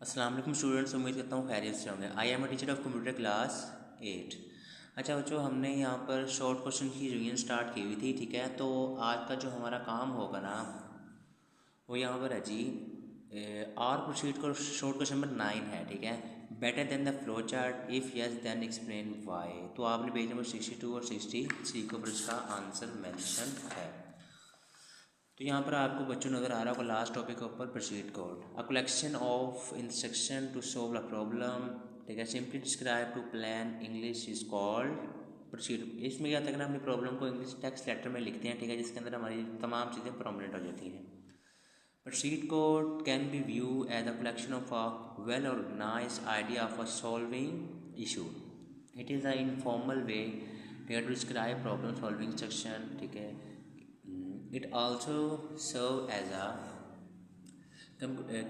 अस्सलाम वालेकुम स्टूडेंट्स, उम्मीद करता हूँ खैरियत से होंगे। I am a teacher of computer class 8। अच्छा बच्चों, हमने यहाँ पर शॉर्ट क्वेश्चन की रिवीजन स्टार्ट की हुई थी, ठीक है। तो आज का जो हमारा काम होगा ना, वो यहाँ पर है जी। आर प्रोसीड को शॉर्ट क्वेश्चन नंबर 9 है, ठीक है। Better than the flow chart, if yes then explain why. तो आपने पेज नंबर 62 और 63 के ऊपर इसका आंसर मेंशन है। तो यहाँ पर आपको बच्चों नज़र आ रहा होगा लास्ट टॉपिक के ऊपर pseudo code, a collection of instruction to solve a problem, ठीक है। Simply describe to plain English is called pseudo. इसमें क्या करना, अपनी प्रॉब्लम को इंग्लिश टेक्स्ट लेटर में लिखते हैं, ठीक है, जिसके अंदर हमारी तमाम चीज़ें प्रोमिनेंट हो जाती हैं। Pseudo code can be view as a collection of a well organised idea of a solving issue. It is a informal way to describe problem solving instruction, ठीक है। It also serve as a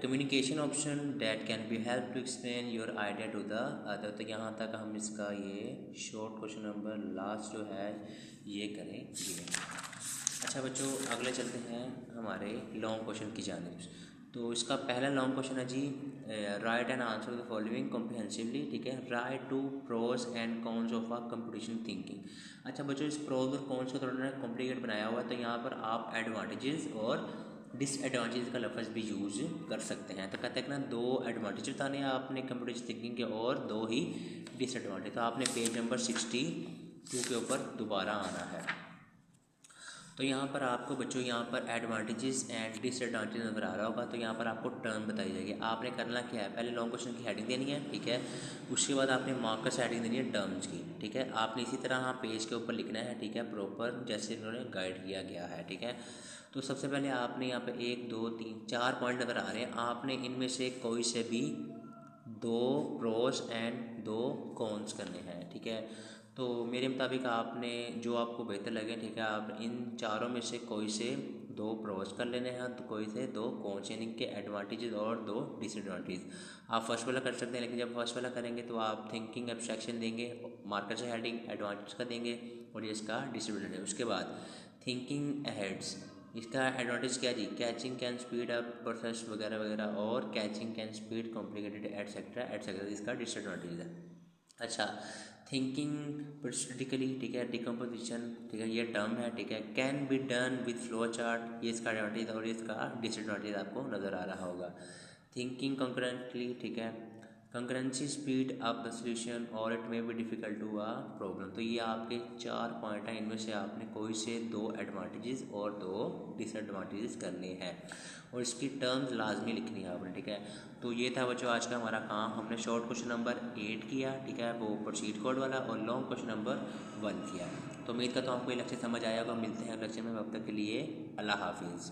communication option that can be help to explain your idea to the other। तो यहाँ तक हम इसका ये short question number last जो है ये करेंगे। अच्छा बच्चों, अगले चलते हैं हमारे लॉन्ग क्वेश्चन की जानिब। तो इसका पहला लॉन्ग क्वेश्चन है जी, write and answer the following comprehensively, ठीक है। Write two pros and cons of a competition thinking. अच्छा बच्चों, इस प्रोज और कॉन्स को थोड़ा कॉम्प्लिकेट बनाया हुआ है, तो यहाँ पर आप एडवांटेजेस और डिसएडवांटेज का लफ्ज़ भी यूज़ कर सकते हैं। तो कहते हैं कि ना, दो एडवांटेज बताने हैं आपने कंपटीशन थिंकिंग के और दो ही डिसएडवांटेज। तो आपने पेज नंबर 62 के ऊपर दोबारा आना है। तो यहाँ पर आपको बच्चों यहाँ पर एडवांटेजेस एंड डिसएडवांटेज नज़र आ रहा होगा। तो यहाँ पर आपको टर्म बताई जाएगी। आपने करना क्या है, पहले लॉन्ग क्वेश्चन की हेडिंग देनी है, ठीक है। उसके बाद आपने मार्कस हेडिंग देनी है टर्म्स की, ठीक है। आपने इसी तरह हाँ पेज के ऊपर लिखना है, ठीक है, प्रॉपर जैसे इन्होंने गाइड किया गया है, ठीक है। तो सबसे पहले आपने यहाँ पर 1 2 3 4 पॉइंट नज़र आ रहे हैं। आपने इनमें से कोई से भी दो प्रोस एंड दो कॉन्स करने हैं, ठीक है। तो मेरे मुताबिक आपने जो आपको बेहतर लगे, ठीक है, आप इन चारों में से कोई से दो प्रोस कर लेने हैं, तो कोई से दो कॉन्स, यानी कि एडवांटेजेस और दो डिसएडवांटेज। आप फर्स्ट वाला कर सकते हैं, लेकिन जब फर्स्ट वाला करेंगे तो आप थिंकिंग एब्स्ट्रैक्शन देंगे, मार्कर से हेडिंग एडवांटेज का देंगे और ये इसका डिसएडवांटेज। उसके बाद थिंकिंग अहेड्स, इसका एडवांटेज क्या जी, caching can speed up process वगैरह वगैरह, और caching can speed complicated etcetera etcetera, इसका डिसएडवांटेज है। अच्छा, थिंकिंग प्रोस्टेटिकली, ठीक है, डिकम्पोजिशन, ठीक है, ये टर्म है, ठीक है। Can be done with flow chart, ये इसका एडवांटेज और इसका डिसएडवांटेज आपको नज़र आ रहा होगा। थिंकिंग कंकरेंटली, ठीक है, concurrency speed up the solution और it may be difficult to a problem. तो ये आपके 4 पॉइंट हैं, इनमें से आपने कोई से दो एडवांटेजेस और दो डिसएडवांटेजेस करने हैं और इसकी टर्म्स लाजमी लिखनी है आपने, ठीक है। तो ये था बच्चों आज का हमारा काम। हमने शॉर्ट क्वेश्चन नंबर 8 किया, ठीक है, वो प्रोसीड कोड वाला, और लॉन्ग क्वेश्चन नंबर 1 किया। तो उम्मीद करता हूँ आपको ये लेक्चर समझ आया होगा। मिलते हैं लेक्चर में, अब तक के लिए अल्लाह हाफिज़।